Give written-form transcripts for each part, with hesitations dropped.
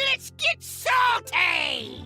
Let's get salty!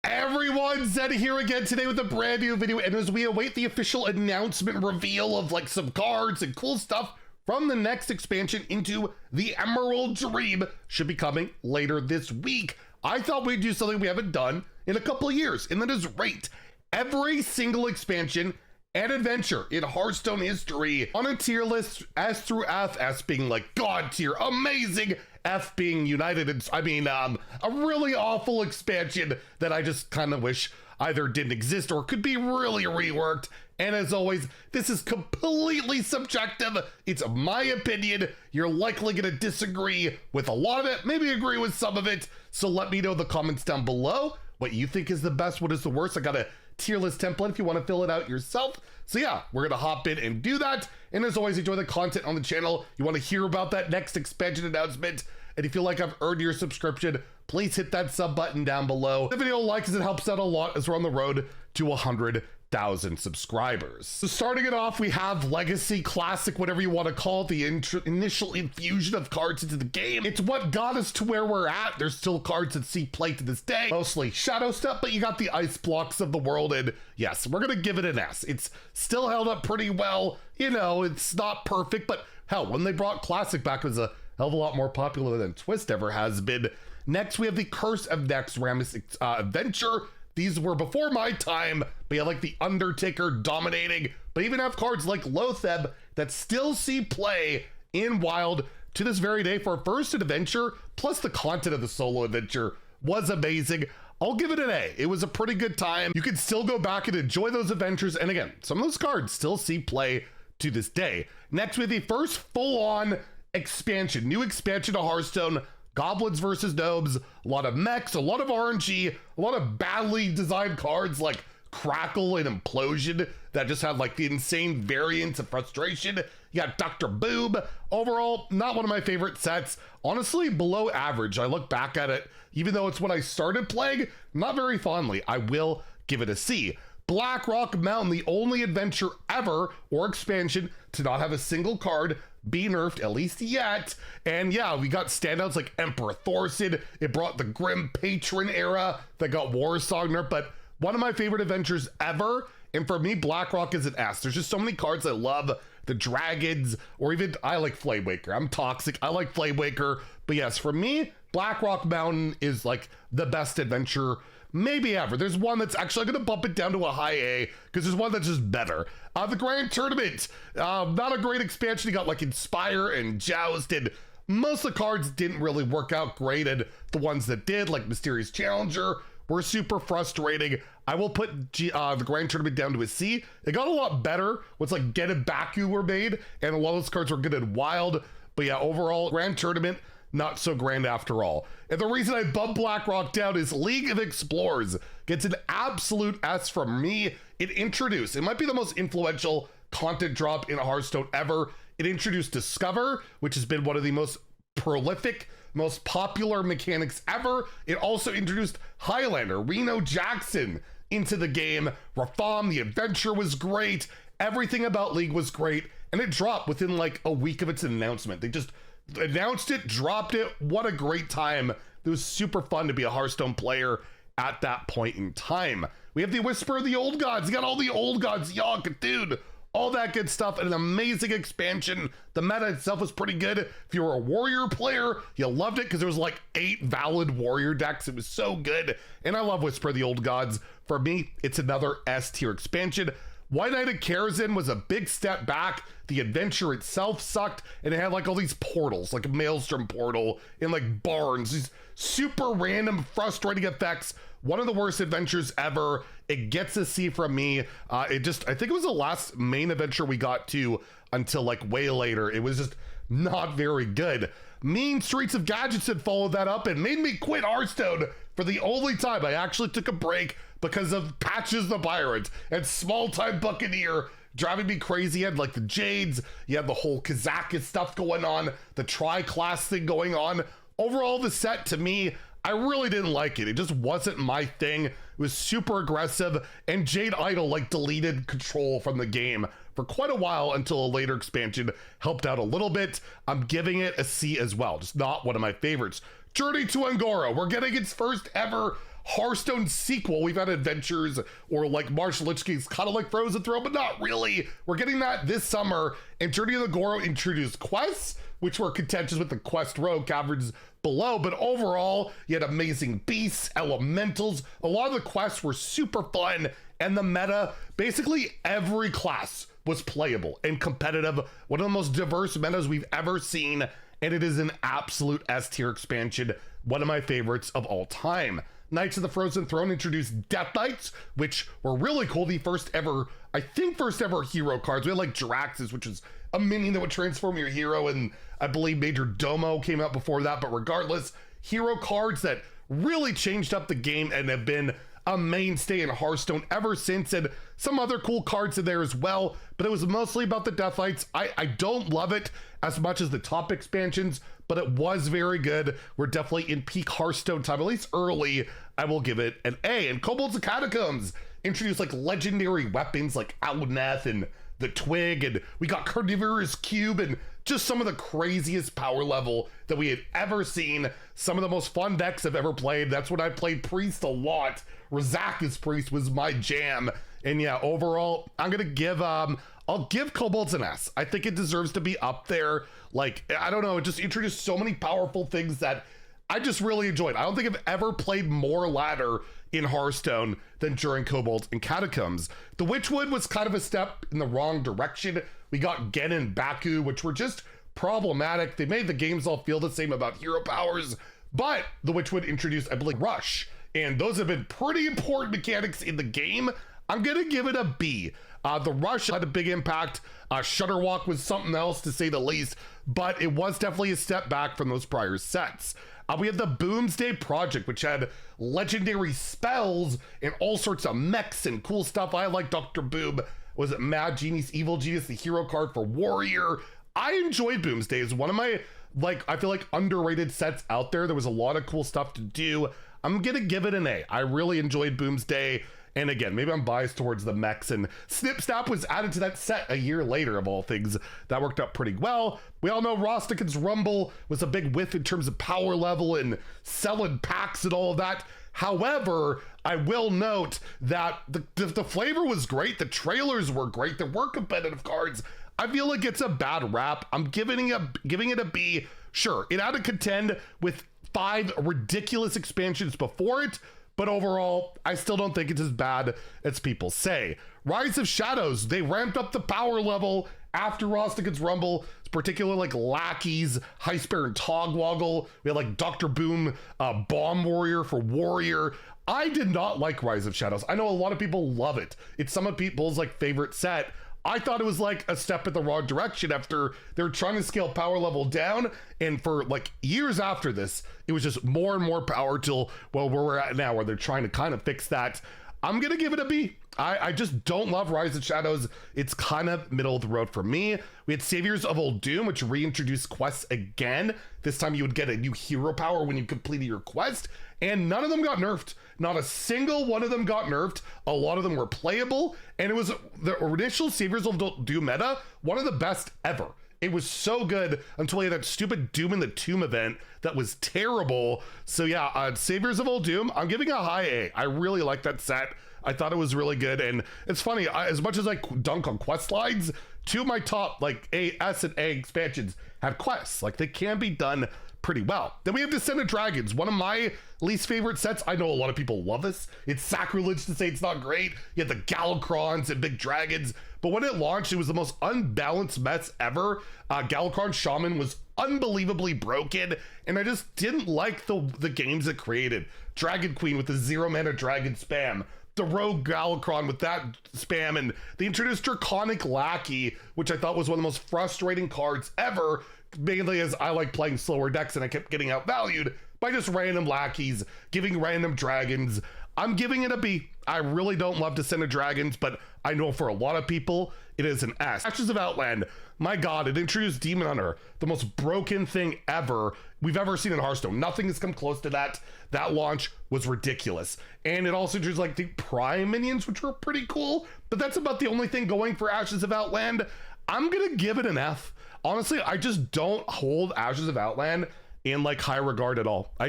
Everyone, Zeddy here again today with a brand new video, and as we await the official announcement reveal of like some cards and cool stuff from the next expansion into the Emerald Dream, should be coming later this week. I thought we'd do something we haven't done in a couple of years, and that is rate every single expansion and adventure in Hearthstone history on a tier list, S through F, S being like God tier, amazing, F being United, and a really awful expansion that I just kind of wish either didn't exist or could be really reworked. And as always, this is completely subjective. It's my opinion. You're likely going to disagree with a lot of it, maybe agree with some of it. So let me know in the comments down below what you think is the best, what is the worst. I got a tier list template if you want to fill it out yourself. So yeah, we're gonna hop in and do that. And as always, enjoy the content on the channel. You want to hear about that next expansion announcement, and if you feel like I've earned your subscription, please hit that sub button down below. The video like, as it helps out a lot as we're on the road to 100,000 subscribers. So starting it off, we have Legacy, Classic, whatever you want to call it, the initial infusion of cards into the game. It's what got us to where we're at. There's still cards that see play to this day, mostly shadow stuff, but you got the ice blocks of the world, and yes, we're gonna give it an S. It's still held up pretty well. You know, it's not perfect, but hell, when they brought Classic back, it was a hell of a lot more popular than Twist ever has been. Next, we have the Curse of Naxxramas Adventure. These were before my time, but you have like the Undertaker dominating, but even have cards like Lotheb that still see play in Wild to this very day for a first adventure, plus the content of the solo adventure was amazing. I'll give it an A. It was a pretty good time. You can still go back and enjoy those adventures, and again, some of those cards still see play to this day. Next, we have the first full-on expansion, new expansion to Hearthstone, Goblins versus Gnomes, a lot of mechs, a lot of RNG, a lot of badly designed cards like Crackle and Implosion that just have like the insane variants of frustration. You got Dr. Boom. Overall, not one of my favorite sets. Honestly, below average. I look back at it, even though it's when I started playing, not very fondly. I will give it a C. Blackrock Mountain, the only adventure ever or expansion to not have a single card be nerfed, at least yet. And yeah, we got standouts like Emperor Thorcid. It brought the Grim Patron era that got Warsong nerfed, but one of my favorite adventures ever. And for me, Blackrock is an S. There's just so many cards I love. The dragons, or even I like Flamewaker. I'm toxic. I like Flamewaker. But yes, for me, Blackrock Mountain is like the best adventure maybe ever. There's one that's actually going to bump it down to a high A because there's one that's just better. The Grand Tournament, not a great expansion. You got like Inspire and Joust, and most of the cards didn't really work out great, and the ones that did, like Mysterious Challenger, were super frustrating. I will put the Grand Tournament down to a C. It got a lot better once like Get and Baku were made, and a lot of those cards were good and wild. But yeah, overall, Grand Tournament, not so grand after all. And the reason I bump Blackrock down is League of Explorers gets an absolute S from me. It might be the most influential content drop in Hearthstone ever. It introduced Discover, which has been one of the most prolific, most popular mechanics ever. It also introduced Highlander, Reno Jackson into the game. Rafam, the adventure was great. Everything about League was great. And it dropped within like a week of its announcement. They just announced it, dropped it. What a great time. It was super fun to be a Hearthstone player at that point in time. We have the Whisper of the Old Gods. You got all the Old Gods, Yogg, dude, all that good stuff, and an amazing expansion. The meta itself was pretty good. If you were a warrior player, you loved it because there was like 8 valid warrior decks. It was so good. And I love Whisper of the Old Gods. For me, it's another S tier expansion. White Knight of Karazhan was a big step back. The adventure itself sucked, and it had like all these portals, like a Maelstrom portal and like Barrens, these super random, frustrating effects. One of the worst adventures ever. It gets a C from me. I think it was the last main adventure we got to until like way later. It was just not very good. Mean Streets of Gadgetzan followed that up and made me quit Hearthstone for the only time I actually took a break because of Patches the Pirate and Small Time Buccaneer driving me crazy. You had like the Jades, you had the whole Kazakhstan stuff going on, the Tri-Class thing going on. Overall, the set to me, I really didn't like it. It just wasn't my thing. It was super aggressive, and Jade Idol like deleted control from the game for quite a while until a later expansion helped out a little bit. I'm giving it a C as well, just not one of my favorites. Journey to Angora. We're getting its first ever Hearthstone sequel. We've had Adventures or like Martial Lich King's kind of like Frozen Throne, but not really. We're getting that this summer, and Journey to Angora introduced quests, which were contentious with the quest row caverns below, but overall, you had amazing beasts, elementals. A lot of the quests were super fun, and the meta, basically every class was playable and competitive. One of the most diverse metas we've ever seen, and it is an absolute S tier expansion. One of my favorites of all time. Knights of the Frozen Throne introduced Death Knights, which were really cool. The first ever, I think first ever hero cards. We had like Jiraxis, which is a minion that would transform your hero, and I believe Major Domo came out before that, but regardless, hero cards that really changed up the game and have been a mainstay in Hearthstone ever since, and some other cool cards in there as well, but it was mostly about the Death Knights. I don't love it as much as the top expansions, but it was very good. We're definitely in peak Hearthstone time, at least early. I will give it an A. And Kobolds and Catacombs introduced like legendary weapons like Outland and the Twig, and we got Carnivorous Cube, and just some of the craziest power level that we had ever seen. Some of the most fun decks I've ever played. That's when I played Priest a lot. Razaka's Priest was my jam. And yeah, overall, I'm gonna give I'll give Kobolds an S. I think it deserves to be up there. Like, I don't know, it just introduced so many powerful things that I just really enjoyed. I don't think I've ever played more ladder in Hearthstone than during Kobolds and Catacombs. The Witchwood was kind of a step in the wrong direction. We got Gen and Baku, which were just problematic. They made the games all feel the same about hero powers, but the Witchwood introduced, I believe, Rush, and those have been pretty important mechanics in the game. I'm gonna give it a B. The Rush had a big impact. Shutterwalk was something else, to say the least, but it was definitely a step back from those prior sets. We had the Boomsday Project, which had legendary spells and all sorts of mechs and cool stuff. I like Dr. Boom. Was it Mad Genius, Evil Genius, the hero card for Warrior? I enjoyed Boomsday. It's one of my, like, I feel like underrated sets out there. There was a lot of cool stuff to do. I'm gonna give it an A. I really enjoyed Boomsday. And again, maybe I'm biased towards the mechs, and Snip Snap was added to that set a year later, of all things. That worked out pretty well. We all know Rastakhan's Rumble was a big whiff in terms of power level and selling packs and all of that. However, I will note that the flavor was great. The trailers were great. There were competitive cards. I feel like it's a bad rap. I'm giving it a B. Sure, it had to contend with 5 ridiculous expansions before it, but overall, I still don't think it's as bad as people say. Rise of Shadows, they ramped up the power level after Rastakhan's Rumble, particularly like Lackeys, High Spear, and Togwoggle. We had like Dr. Boom, Bomb Warrior for Warrior. I did not like Rise of Shadows. I know a lot of people love it. It's some of people's like favorite set. I thought it was like a step in the wrong direction after they're trying to scale power level down. And for like years after this, it was just more and more power till, well, where we're at now, where they're trying to kind of fix that. I'm going to give it a B. I just don't love Rise of Shadows. It's kind of middle of the road for me. We had Saviors of Uldum, which reintroduced quests again. This time you would get a new hero power when you completed your quest, and none of them got nerfed. Not a single one of them got nerfed. A lot of them were playable, and it was the initial Saviors of Uldum meta, one of the best ever. It was so good until we had that stupid Doom in the Tomb event that was terrible. So yeah, Saviors of Uldum, I'm giving a high A. I really like that set. I thought it was really good, and it's funny, as much as I dunk on quest lines, 2 of my top like S and A expansions have quests. Like, they can be done pretty well. Then we have Descendant Dragons, one of my least favorite sets. I know a lot of people love this. It's sacrilege to say it's not great. You have the Galakrons and big dragons, but when it launched, it was the most unbalanced mess ever. Galakron Shaman was unbelievably broken, and I just didn't like the games it created. Dragon Queen with the 0 mana dragon spam, the Rogue Galakron with that spam, and they introduced Draconic Lackey, which I thought was one of the most frustrating cards ever, mainly as I like playing slower decks and I kept getting outvalued by just random lackeys, giving random dragons. I'm giving it a B. I really don't love Descendant Dragons, but I know for a lot of people, it is an S. Ashes of Outland, my God, it introduced Demon Hunter, the most broken thing ever we've ever seen in Hearthstone. Nothing has come close to that. That launch was ridiculous. And it also introduced like the Prime minions, which were pretty cool, but that's about the only thing going for Ashes of Outland. I'm gonna give it an F. Honestly, I just don't hold Ashes of Outland in like high regard at all. I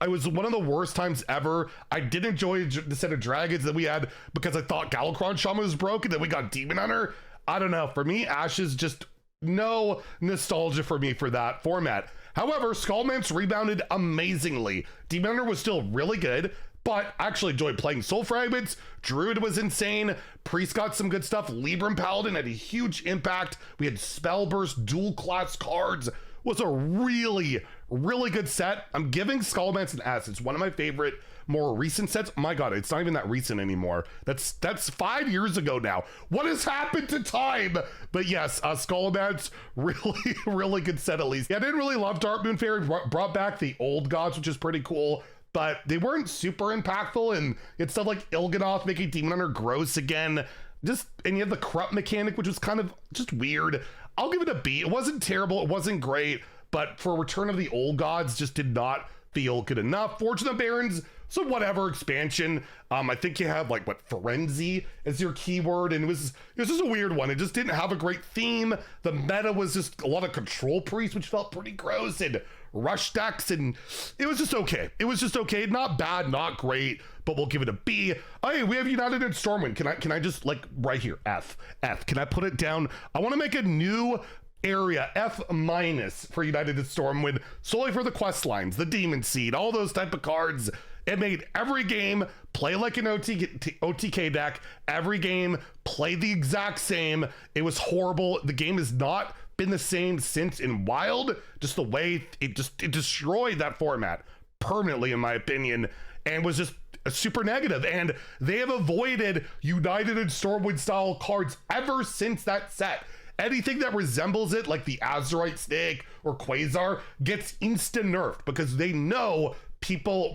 was one of the worst times ever. I did enjoy the set of dragons that we had because I thought Galakrond Shaman was broken, then we got Demon Hunter. I don't know, for me, Ashes just no nostalgia for me for that format. However, Scholomance rebounded amazingly. Demon Hunter was still really good, but I actually enjoyed playing Soul Fragments. Druid was insane. Priest got some good stuff. Libram Paladin had a huge impact. We had Spellburst, dual class cards. Was a really, really good set. I'm giving Scholomance an S. It's one of my favorite more recent sets. My God, it's not even that recent anymore. That's 5 years ago now. What has happened to time? But yes, Scholomance, really, really good set at least. Yeah, I didn't really love Darkmoon Faire. Brought back the old gods, which is pretty cool, but they weren't super impactful, and it's stuff like Il'gynoth making Demon Hunter gross again. And you have the corrupt mechanic, which was kind of just weird. I'll give it a B. It wasn't terrible, it wasn't great, but for Return of the Old Gods, just did not feel good enough. Fortune of Barrens, so whatever expansion. I think you have like Frenzy as your keyword, and it was just a weird one. It just didn't have a great theme. The meta was just a lot of control priests, which felt pretty gross, and rush decks, and it was just okay. It was just okay, not bad, not great, but we'll give it a B. Oh, hey, we have United and Stormwind. Can I just like right here, F. Can I put it down? I want to make a new area, F- for United and Stormwind, solely for the quest lines, the Demon Seed, all those type of cards. It made every game play like an OTK deck. Every game played the exact same. It was horrible. The game has not been the same since in Wild. Just the way it destroyed that format permanently, in my opinion, and was just super negative. And they have avoided United and Stormwind style cards ever since that set. Anything that resembles it, like the Azurite Snake or Quasar, gets instant nerfed because they know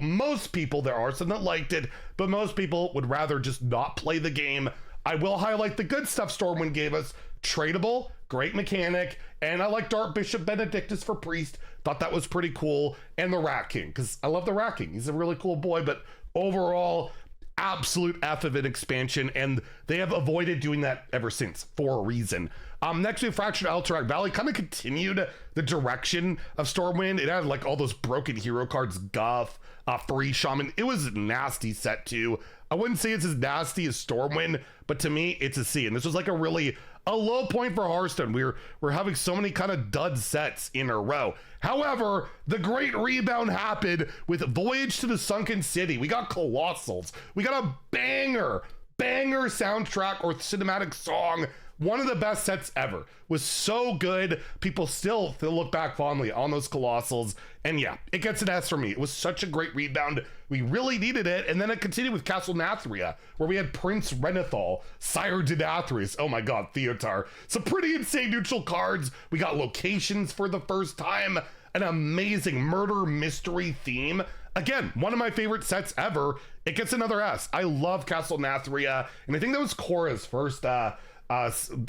most people, there are some that liked it, but most people would rather just not play the game. I will highlight the good stuff Stormwind gave us. Tradable, great mechanic, and I like Dark Bishop Benedictus for Priest. Thought that was pretty cool. And the Rat King, because I love the Rat King. He's a really cool boy, but overall, absolute F of an expansion, and they have avoided doing that ever since for a reason. Next we have Fractured Alterac Valley. Kind of continued the direction of Stormwind. It had like all those broken hero cards, Guff, Free Shaman. It was a nasty set too. I wouldn't say it's as nasty as Stormwind, but to me it's a C. And this was like a low point for Hearthstone. We're having so many kind of dud sets in a row. However, the great rebound happened with Voyage to the Sunken City. We got Colossals. We got a banger soundtrack or cinematic song. One of the best sets ever. Was so good. People still look back fondly on those Colossals. And yeah, it gets an S for me. It was such a great rebound. We really needed it. And then it continued with Castle Nathria, where we had Prince Renethal, Sire Denathrius, oh my God, Theotar. Some pretty insane neutral cards. We got locations for the first time. An amazing murder mystery theme. Again, one of my favorite sets ever. It gets another S. I love Castle Nathria. And I think that was Cora's first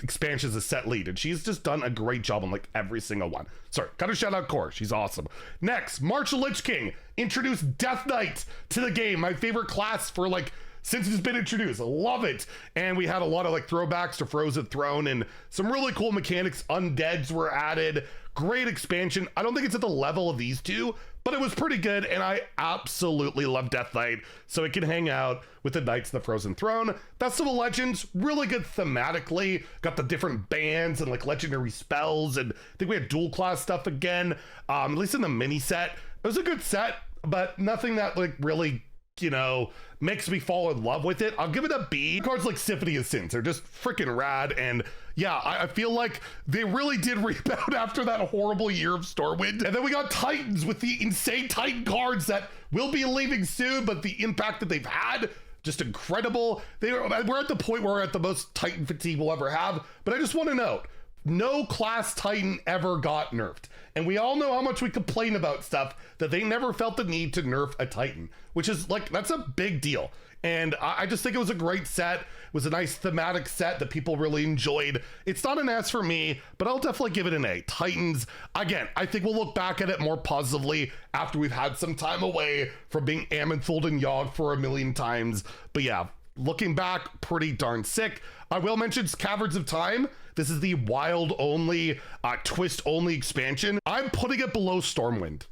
expansion as a set lead, and she's just done a great job on like every single one. Sorry, gotta shout out Cora, she's awesome. Next, March of Lich King introduced Death Knight to the game, my favorite class for like since it's been introduced. I love it. And we had a lot of like throwbacks to Frozen Throne and some really cool mechanics. Undeads were added. Great expansion. I don't think it's at the level of these two, but it was pretty good, and I absolutely love Death Knight, so it can hang out with the Knights of the Frozen Throne. Festival Legends, really good thematically. Got the different bands and like legendary spells, and I think we had dual class stuff again, at least in the mini set. It was a good set, but nothing that like really, you know, makes me fall in love with it. I'll give it a B. Cards like Symphony of Sins are just freaking rad, and yeah, I feel like they really did rebound after that horrible year of Stormwind. And then we got Titans with the insane Titan cards that will be leaving soon, but the impact that they've had, just incredible. We're at the point where we're at the most Titan fatigue we'll ever have, but I just want to note, no class Titan ever got nerfed. And we all know how much we complain about stuff that they never felt the need to nerf a Titan, which is like, that's a big deal. And I just think it was a great set. It was a nice thematic set that people really enjoyed. It's not an S for me, but I'll definitely give it an A. Titans, again, I think we'll look back at it more positively after we've had some time away from being Amanthold and Yogg for a million times. But yeah, looking back, pretty darn sick. I will mention Caverns of Time. This is the wild only, twist only expansion. I'm putting it below Stormwind.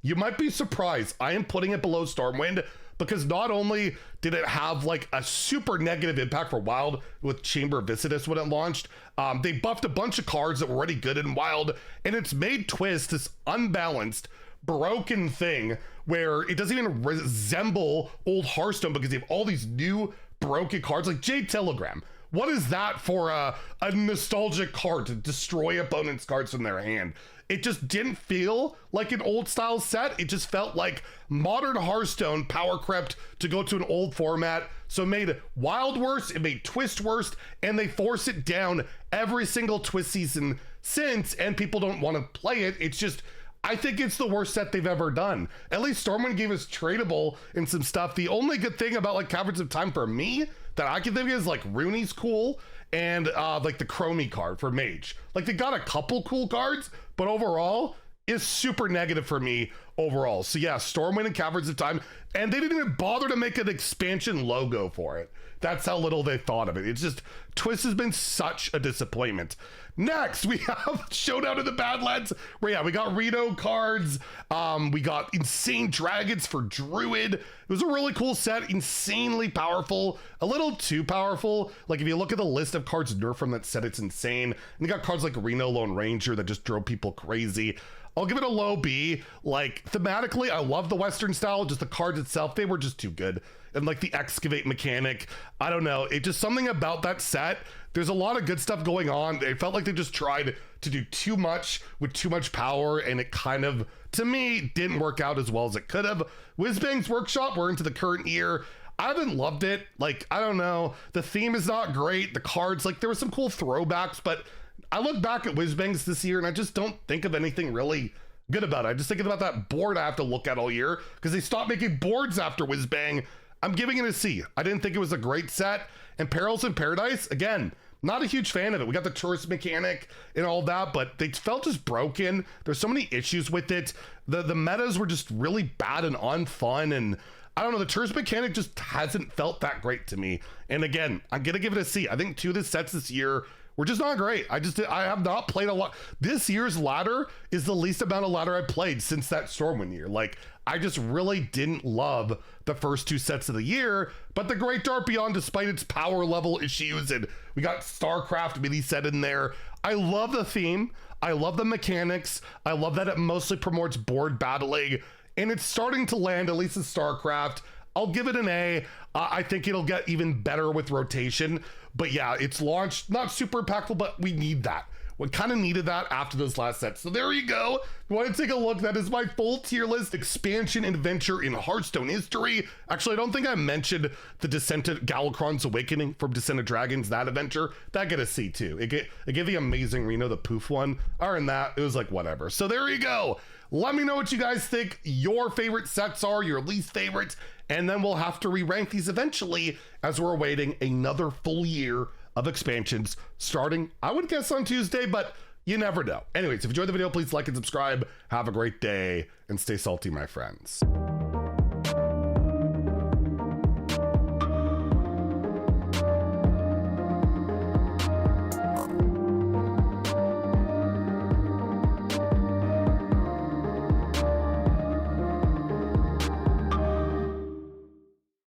you might be surprised. I am putting it below Stormwind because not only did it have like a super negative impact for Wild with Chamber Visitus when it launched, they buffed a bunch of cards that were already good in Wild, and it's made Twist this unbalanced, broken thing where it doesn't even resemble old Hearthstone because they have all these new broken cards like Jade Telegram. What is that for a nostalgic card to destroy opponents' cards from their hand? It just didn't feel like an old style set. It just felt like modern Hearthstone power crept to go to an old format. So it made Wild worse, it made Twist worse, and they force it down every single Twist season since, and people don't want to play it. It's just, I think it's the worst set they've ever done. At least Stormwind gave us tradable and some stuff. The only good thing about like Caverns of Time for me that I can think of is like Rooney's cool, and like the Chromie card for Mage. Like they got a couple cool cards, but overall is super negative for me overall. So yeah, Stormwind and Caverns of Time, and they didn't even bother to make an expansion logo for it. That's how little they thought of it. It's just, Twist has been such a disappointment. Next, we have Showdown in the Badlands, where yeah, we got Reno cards, we got insane dragons for Druid. It was a really cool set, insanely powerful, a little too powerful. Like if you look at the list of cards nerfed from that set, it's insane. And you got cards like Reno Lone Ranger that just drove people crazy. I'll give it a low B. Like thematically, I love the Western style, just the cards itself, they were just too good. And like the excavate mechanic, I don't know, it just something about that set. There's a lot of good stuff going on. It felt like they just tried to do too much with too much power, and it kind of, to me, didn't work out as well as it could have. Whizbang's Workshop, we're into the current year. I haven't loved it. Like, I don't know. The theme is not great. The cards, like there were some cool throwbacks, but I look back at Whizbangs this year and I just don't think of anything really good about it. I just think about that board I have to look at all year because they stopped making boards after Whizbang. I'm giving it a C. I didn't think it was a great set. And Perils in Paradise, again, not a huge fan of it. We got the tourist mechanic and all that, but they felt just broken. There's so many issues with it. The metas were just really bad and unfun, and I don't know, the tourist mechanic just hasn't felt that great to me. And again, I'm gonna give it a C. I think two of the sets this year were just not great. I have not played a lot. This year's ladder is the least amount of ladder I've played since that Stormwind year. Like, I just really didn't love the first two sets of the year, but the Great Dark Beyond, despite its power level issues, and we got StarCraft mini set in there. I love the theme. I love the mechanics. I love that it mostly promotes board battling, and it's starting to land, at least in StarCraft. I'll give it an A. I think it'll get even better with rotation. But yeah, it's launched, not super impactful, but we need that. We kind of needed that after those last sets. So there you go. If you want to take a look, that is my full tier list expansion adventure in Hearthstone history. Actually, I don't think I mentioned the Descent of Galakrond's Awakening from Descent of Dragons, that adventure. That get a C too. It gave the amazing Reno, the poof one. Other than that, it was like whatever. So there you go. Let me know what you guys think your favorite sets are, your least favorites, and then we'll have to re-rank these eventually as we're awaiting another full year of expansions starting, I would guess, on Tuesday, but you never know. Anyways, if you enjoyed the video, please like and subscribe. Have a great day and stay salty, my friends.